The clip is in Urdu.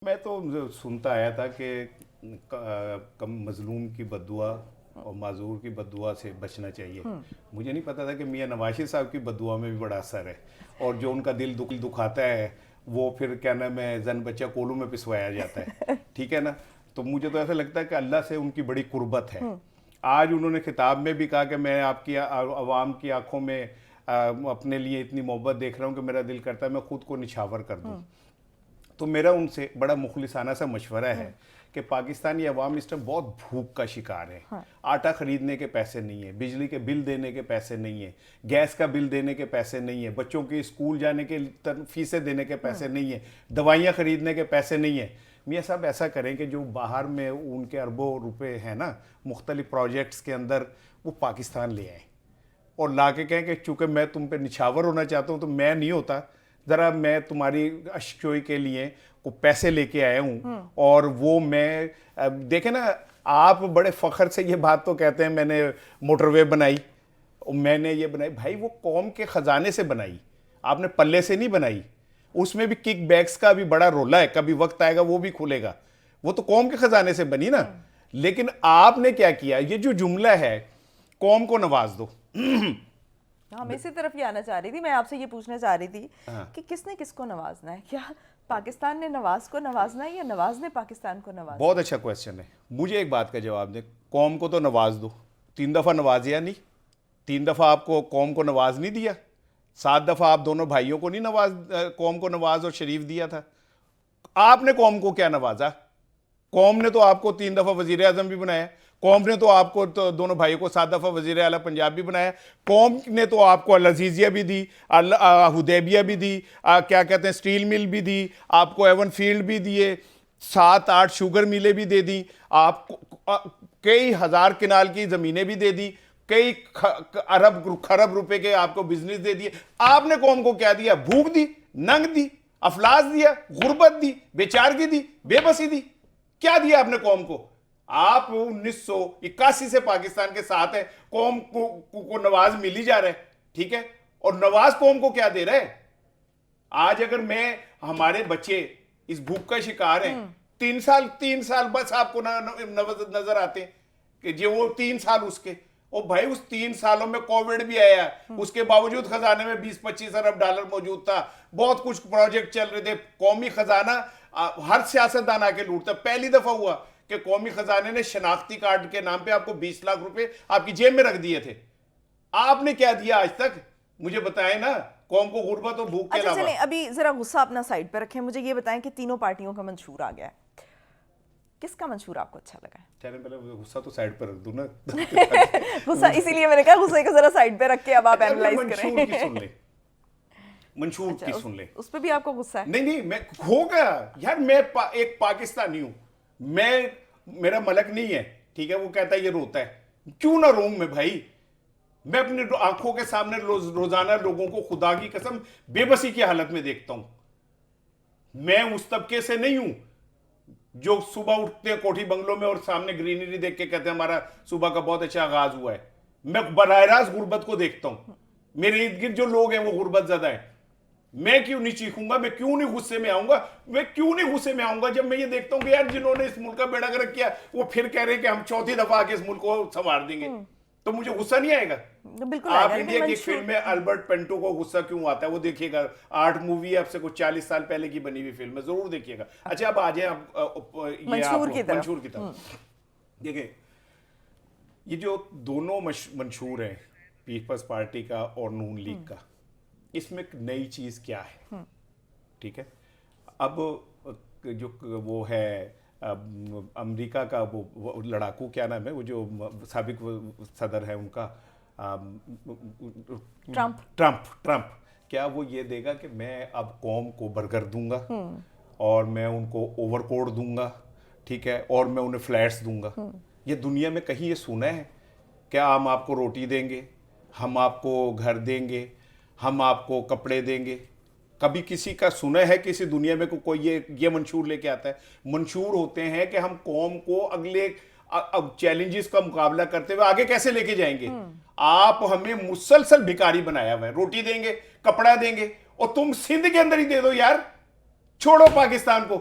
میں تو سنتا آیا تھا کہ کم مظلوم کی بددعا اور معذور کی بددعا سے بچنا چاہیے. مجھے نہیں پتا تھا کہ میاں نواز شریف صاحب کی بددعا میں بھی بڑا اثر ہے, اور جو ان کا دل دکھاتا ہے وہ پھر کیا نام ہے زن بچہ کولوں میں پسوایا جاتا ہے. ٹھیک ہے نا, تو مجھے تو ایسا لگتا ہے کہ اللہ سے ان کی بڑی قربت ہے. آج انہوں نے خطاب میں بھی کہا کہ میں آپ کی عوام کی آنکھوں میں اپنے لیے اتنی محبت دیکھ رہا ہوں کہ میرا دل کرتا ہے میں خود کو نچھاور کر دوں. تو میرا ان سے بڑا مخلصانہ سا مشورہ ہے کہ پاکستانی عوام اس ٹائم بہت بھوک کا شکار ہے. آٹا خریدنے کے پیسے نہیں ہیں, بجلی کے بل دینے کے پیسے نہیں ہیں, گیس کا بل دینے کے پیسے نہیں ہیں, بچوں کی اسکول جانے کے فیسیں دینے کے پیسے نہیں ہیں, دوائیاں خریدنے کے پیسے نہیں ہیں. میاں صاحب ایسا کریں کہ جو باہر میں ان کے اربوں روپے ہیں نا مختلف پروجیکٹس کے اندر, وہ پاکستان لے آئیں اور لا کے کہیں کہ چونکہ میں تم پہ نچھاور ہونا چاہتا ہوں تو میں نہیں ہوتا, ذرا میں تمہاری اشکوئی کے لیے کو پیسے لے کے آیا ہوں. اور وہ میں دیکھیں نا, آپ بڑے فخر سے یہ بات تو کہتے ہیں میں نے موٹر وے بنائی, میں نے یہ بنائی. بھائی وہ قوم کے خزانے سے بنائی, آپ نے پلے سے نہیں بنائی. اس میں بھی کک بیکس کا بھی بڑا رولا ہے, کبھی وقت آئے گا وہ بھی کھلے گا. وہ تو قوم کے خزانے سے بنی نا. لیکن آپ نے کیا کیا, یہ جو جملہ ہے قوم کو نواز دو. ہم اسی طرف یہ آنا چاہ رہی تھی, میں آپ سے یہ پوچھنا چاہ رہی تھی کہ کس نے کس کو نوازنا ہے, کیا پاکستان نے نواز کو نوازنا ہے یا نواز نے پاکستان کو نوازنا؟ بہت اچھا کویسچن ہے. مجھے ایک بات کا جواب دیں, قوم کو تو نواز دو. 3 دفعہ نوازیا نہیں, 3 دفعہ آپ کو قوم کو نواز نہیں دیا, 7 دفعہ آپ دونوں بھائیوں کو نہیں نواز, قوم کو نواز اور شریف دیا تھا. آپ نے قوم کو کیا نوازا؟ قوم نے تو آپ کو 3 دفعہ وزیر اعظم بھی بنایا, قوم نے تو آپ کو دونوں بھائیوں کو 7 دفعہ وزیر اعلیٰ پنجاب بھی بنایا, قوم نے تو آپ کو العزیزیہ بھی دی, حدیبیہ بھی دی, کیا کہتے ہیں اسٹیل مل بھی دی, آپ کو ایون فیلڈ بھی دیے, 7-8 شوگر میلیں بھی دے دی, آپ کو کئی ہزار کنال کی زمینیں بھی دے دی, کئی ارب خرب روپے کے آپ کو بزنس دے دیے. آپ نے قوم کو کیا دیا؟ بھوک دی, ننگ دی, افلاس دیا, غربت دی, بیچارگی دی, بے بسی دی. کیا دیا آپ نے قوم کو؟ آپ 1981 سے پاکستان کے ساتھ ہیں, قوم کو نواز مل ہی جا رہا ہے. ٹھیک ہے, اور نواز قوم کو کیا دے رہا ہے؟ آج اگر میں ہمارے بچے اس بھوک کا شکار ہیں, 3 سال بس آپ کو نظر آتے ہیں کہ جو وہ 3 سال اس کے, اور بھائی اس 3 سالوں میں کووڈ بھی آیا, اس کے باوجود خزانے میں 20-25 ارب ڈالر موجود تھا, بہت کچھ پروجیکٹ چل رہے تھے. قومی خزانہ ہر سیاستدان آ کے لوٹتا. پہلی دفعہ ہوا کہ قومی خزانے نے شناختی کارڈ کے نام پہ آپ کو 20 لاکھ روپے آپ کی جیب میں رکھ دیے تھے. آپ نے کیا دیا آج تک؟ مجھے بتائیں نا, قوم کو غربت اور بھوک کے علاوہ. چلیں ابھی ذرا غصہ اپنا سائڈ پہ رکھیں, مجھے یہ بتائیں کہ تینوں پارٹیوں کا منشور آ گیا ہے, کس کا منشور آپ کو اچھا لگا ہے؟ چلیں پہلے غصہ تو سائڈ پہ رکھ دوں نا. غصہ اسی لیے میں نے کہا غصے کو ذرا سائڈ پہ رکھ کے اب آپ اینالائز کریں. منشور کی سن لیں, منشور کی سن لیں. اس پہ بھی آپ کو غصہ ہے؟ نہیں, میں ہو گیا یار, میں ایک پاکستانی ہوں, میں میرا ملک نہیں ہے. ٹھیک ہے, وہ کہتا ہے یہ روتا ہے, کیوں نہ روؤں میں بھائی. میں اپنی آنکھوں کے سامنے روزانہ لوگوں کو خدا کی قسم بے بسی کی حالت میں دیکھتا ہوں. میں اس طبقے سے نہیں ہوں جو صبح اٹھتے ہیں کوٹھی بنگلوں میں اور سامنے گرینری دیکھ کے کہتے ہیں ہمارا صبح کا بہت اچھا آغاز ہوا ہے. میں براہ راست غربت کو دیکھتا ہوں. میرے ارد گرد جو لوگ ہیں وہ غربت زدہ ہیں. میں کیوں نہیں چیخوں گا, میں کیوں نہیں غصے میں آؤں گا, میں کیوں نہیں غصے میں آؤں گا جب میں یہ دیکھتا ہوں کہ یار جنہوں نے اس ملک کا بیڑا گرک کیا وہ پھر کہہ رہے ہیں کہ ہم 4تھی دفعہ آ کے اس ملک کو سنوار دیں گے. تو مجھے غصہ نہیں آئے گا؟ بالکل. آپ انڈیا کی ایک فلم میں البرٹ پینٹو کو غصہ کیوں آتا ہے وہ دیکھیے گا, 8 مووی اب سے کچھ 40 سال پہلے کی بنی ہوئی فلم ہے, ضرور دیکھیے گا. اچھا اب آ جائیں منشور کی طرف. دیکھیں یہ جو دونوں منشور ہیں پیپلز پارٹی کا اور نون لیگ کا, اس میں ایک نئی چیز کیا ہے؟ ٹھیک ہے, اب جو وہ ہے امریکہ کا وہ لڑاکو کیا نام ہے, وہ جو سابق صدر ہے ان کا, ٹرمپ, کیا وہ یہ دے گا کہ میں اب قوم کو برگر دوں گا اور میں ان کو اوور کوٹ دوں گا, ٹھیک ہے, اور میں انہیں فلیٹس دوں گا؟ یہ دنیا میں کہیں یہ سنا ہے کیا ہم آپ کو روٹی دیں گے, ہم آپ کو گھر دیں گے, ہم آپ کو کپڑے دیں گے؟ کبھی کسی کا سنا ہے کسی دنیا میں کوئی یہ منشور لے کے آتا ہے؟ منشور ہوتے ہیں کہ ہم قوم کو اگلے چیلنجز کا مقابلہ کرتے ہوئے آگے کیسے لے کے جائیں گے. آپ ہمیں مسلسل بھکاری بنایا ہوا ہے, روٹی دیں گے, کپڑا دیں گے, اور تم سندھ کے اندر ہی دے دو یار, چھوڑو پاکستان کو.